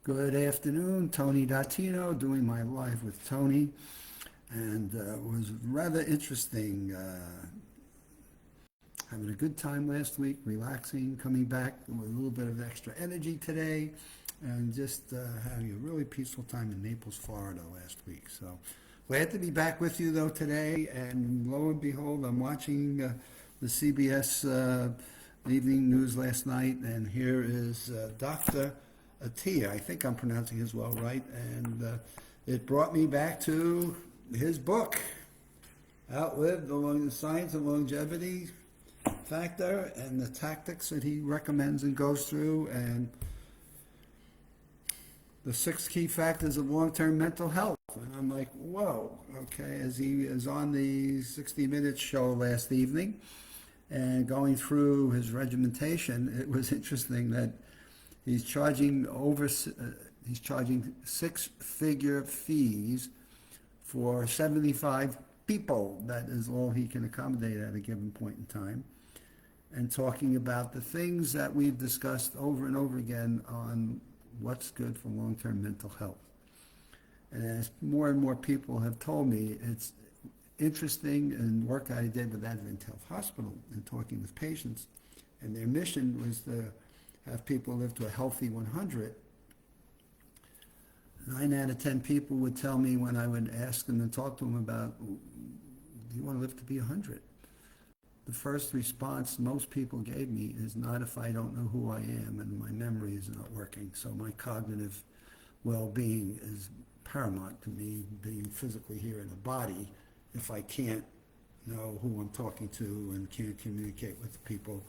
Good afternoon, Tony Datino, doing my live with Tony, and it was rather interesting. Having a good time last week, relaxing, coming back with a little bit of extra energy today, and just having a really peaceful time in Naples, Florida last week. So glad to be back with you though today, and lo and behold, I'm watching the CBS evening news last night, and here is Dr. Attia. I think I'm pronouncing his well right, and it brought me back to his book, Outlived Along the Science of Longevity Factor, and the tactics that he recommends and goes through, and the 6 key factors of long-term mental health. And I'm like, whoa, okay, as he is on the 60 Minutes show last evening and going through his regimentation, it was interesting that he's charging he's charging 6-figure fees for 75 people. That is all he can accommodate at a given point in time. And talking about the things that we've discussed over and over again on what's good for long-term mental health. And as more and more people have told me, it's interesting, and work I did with Advent Health Hospital and talking with patients, and their mission was to have people live to a healthy 100. 9 out of 10 people would tell me when I would ask them and talk to them about, do you want to live to be 100? The first response most people gave me is, not if I don't know who I am and my memory is not working. So my cognitive well-being is paramount to me, being physically here in a body, if I can't know who I'm talking to and can't communicate with the people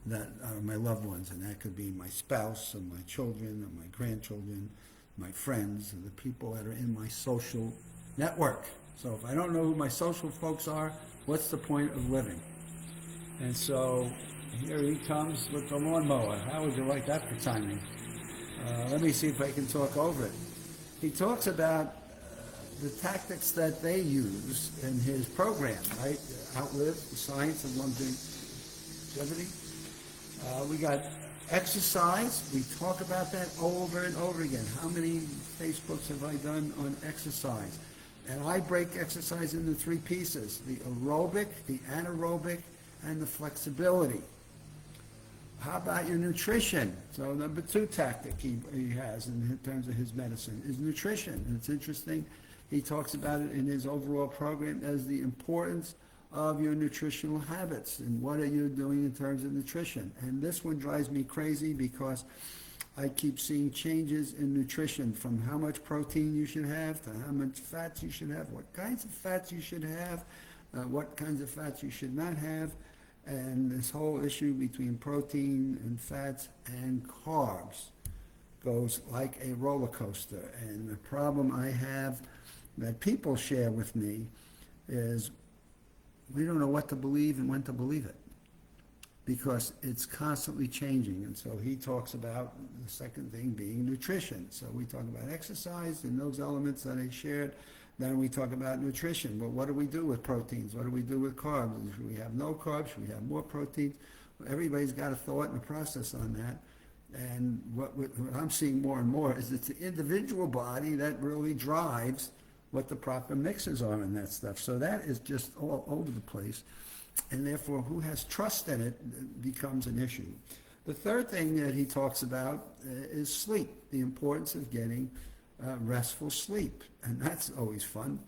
that are my loved ones. And that could be my spouse, or my children, or my grandchildren, my friends, and the people that are in my social network. So if I don't know who my social folks are, what's the point of living? And so here he comes with the lawnmower. How would you like that for timing? Let me see if I can talk over it. He talks about the tactics that they use in his program, right? Outlive, the science of longevity. We got exercise. We talk about that over and over again. How many Facebooks have I done on exercise? And I break exercise into 3 pieces: the aerobic, the anaerobic, and the flexibility. How about your nutrition? So number 2 tactic he has in terms of his medicine is nutrition. And it's interesting, he talks about it in his overall program as the importance of your nutritional habits and what are you doing in terms of nutrition. And this one drives me crazy because I keep seeing changes in nutrition, from how much protein you should have to how much fats you should have, what kinds of fats you should have, what kinds of fats you should not have, and this whole issue between protein and fats and carbs goes like a roller coaster. And the problem I have that people share with me is we don't know what to believe and when to believe it, because it's constantly changing. And so he talks about the second thing being nutrition. So we talk about exercise and those elements that I shared. Then we talk about nutrition. Well, what do we do with proteins? What do we do with carbs? Should we have no carbs? Should we have more proteins? Everybody's got a thought and a process on that. And what I'm seeing more and more is it's the individual body that really drives what the proper mixes are in that stuff. So that is just all over the place. And therefore, who has trust in it becomes an issue. The third thing that he talks about is sleep, the importance of getting restful sleep. And that's always fun.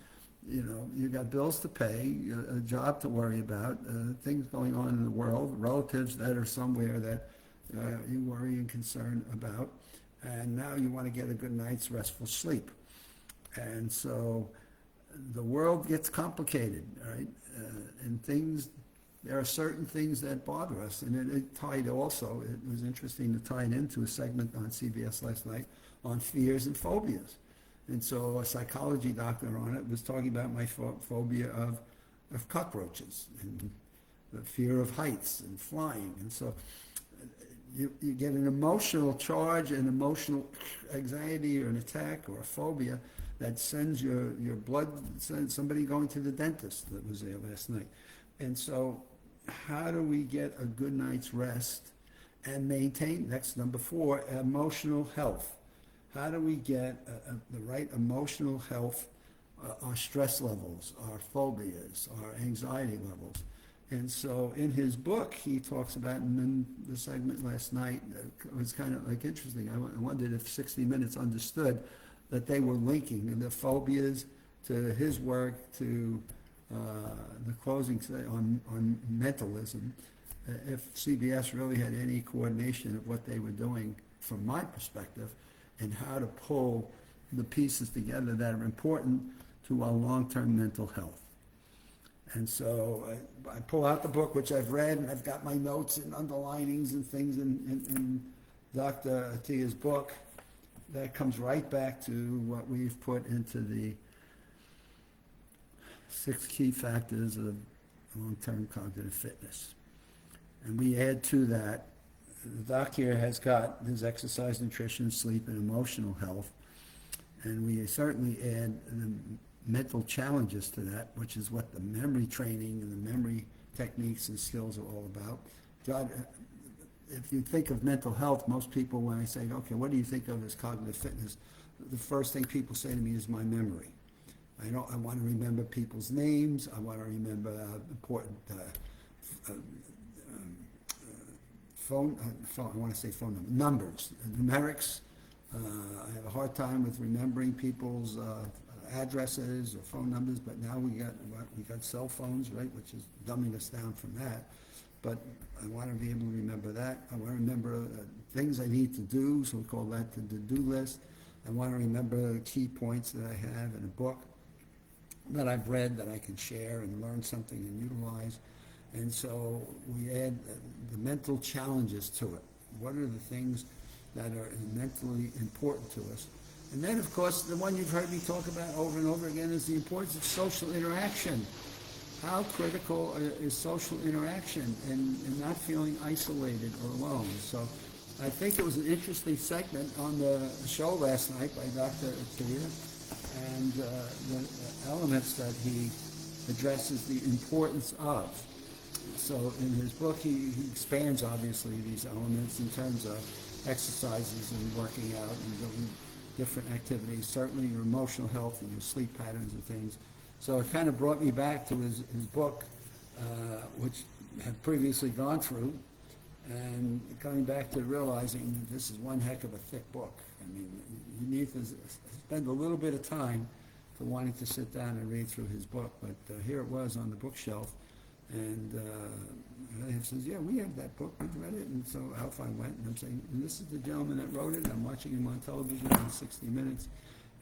You know, you got bills to pay, a job to worry about, things going on in the world, relatives that are somewhere that you worry and concern about. And now you want to get a good night's restful sleep. And so the world gets complicated, right? And there are certain things that bother us. And it tied also, it was interesting to tie it into a segment on CBS last night on fears and phobias. And so a psychology doctor on it was talking about my phobia of cockroaches and the fear of heights and flying. And so you get an emotional charge, an emotional anxiety or an attack or a phobia that sends your blood, somebody going to the dentist that was there last night. And so how do we get a good night's rest and maintain, next number 4, emotional health? How do we get the right emotional health, our stress levels, our phobias, our anxiety levels? And so in his book, he talks about, and then the segment last night was kind of like interesting. I wondered if 60 Minutes understood that they were linking the phobias to his work, to the closing on mentalism. If CBS really had any coordination of what they were doing, from my perspective, and how to pull the pieces together that are important to our long-term mental health. And so I pull out the book, which I've read, and I've got my notes and underlinings and things in Dr. Attia's book. That comes right back to what we've put into the 6 key factors of long-term cognitive fitness. And we add to that, the doc here has got his exercise, nutrition, sleep, and emotional health. And we certainly add the mental challenges to that, which is what the memory training and the memory techniques and skills are all about. God, if you think of mental health, most people, when I say, okay, what do you think of as cognitive fitness? The first thing people say to me is my memory. I want to remember people's names. I want to remember important numbers, numerics. I have a hard time with remembering people's addresses or phone numbers, but now we got cell phones, right, which is dumbing us down from that. But I want to be able to remember that. I want to remember things I need to do, so we call that the to-do list. I want to remember key points that I have in a book that I've read that I can share and learn something and utilize. And so we add the mental challenges to it. What are the things that are mentally important to us? And then, of course, the one you've heard me talk about over and over again is the importance of social interaction. How critical is social interaction and not feeling isolated or alone? So I think it was an interesting segment on the show last night by Dr. Attia, and the elements that he addresses the importance of. So in his book, he expands, obviously, these elements in terms of exercises and working out and doing different activities, certainly your emotional health and your sleep patterns and things. So it kind of brought me back to his book, which had previously gone through, and coming back to realizing that this is one heck of a thick book. I mean, you need to spend a little bit of time to wanting to sit down and read through his book. But here it was on the bookshelf, and he says, yeah, we have that book, we've read it. And so out I went, and I'm saying, and this is the gentleman that wrote it. I'm watching him on television in 60 Minutes,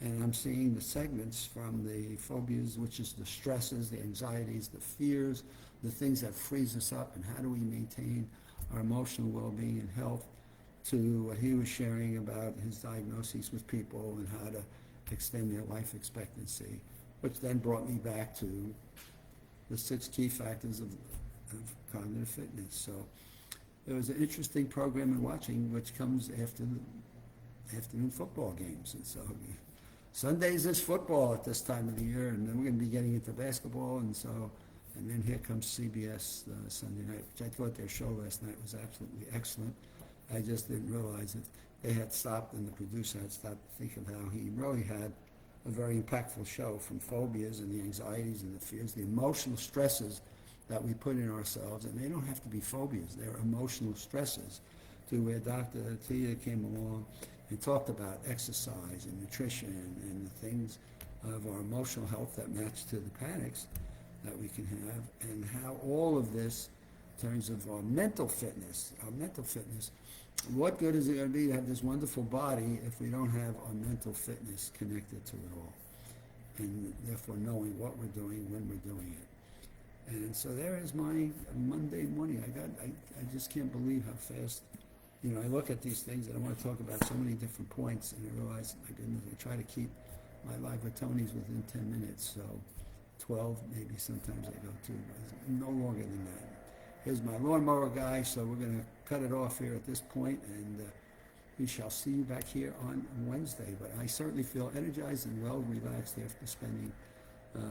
and I'm seeing the segments from the phobias, which is the stresses, the anxieties, the fears, the things that freeze us up, and how do we maintain our emotional well-being and health, to what he was sharing about his diagnoses with people and how to extend their life expectancy, which then brought me back to the 6 key factors of cognitive fitness. So it was an interesting program in watching, which comes after the afternoon football games. And so Sundays is football at this time of the year, and then we're going to be getting into basketball, and then here comes CBS Sunday night, which I thought their show last night was absolutely excellent. I just didn't realize that they had stopped, and the producer had stopped to think of how he really had a very impactful show, from phobias and the anxieties and the fears, the emotional stresses that we put in ourselves. And they don't have to be phobias, they're emotional stresses, to where Dr. Attia came along and talked about exercise and nutrition and the things of our emotional health that match to the panics that we can have, and how all of this, in terms of our mental fitness, what good is it going to be to have this wonderful body if we don't have our mental fitness connected to it all, and therefore knowing what we're doing, when we're doing it. And so there is my Monday morning. I just can't believe how fast, I look at these things and I want to talk about so many different points, and I realize, my goodness, I try to keep my Live with Tony's within 10 minutes, so 12 maybe sometimes I go to, but no longer than that. Here's my lawnmower guy, so we're going to cut it off here at this point, and we shall see you back here on Wednesday. But I certainly feel energized and well relaxed after spending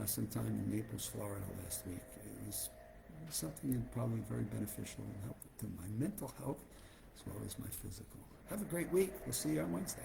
some time in Naples, Florida last week. It was something probably very beneficial and helpful to my mental health as well as my physical. Have a great week. We'll see you on Wednesday.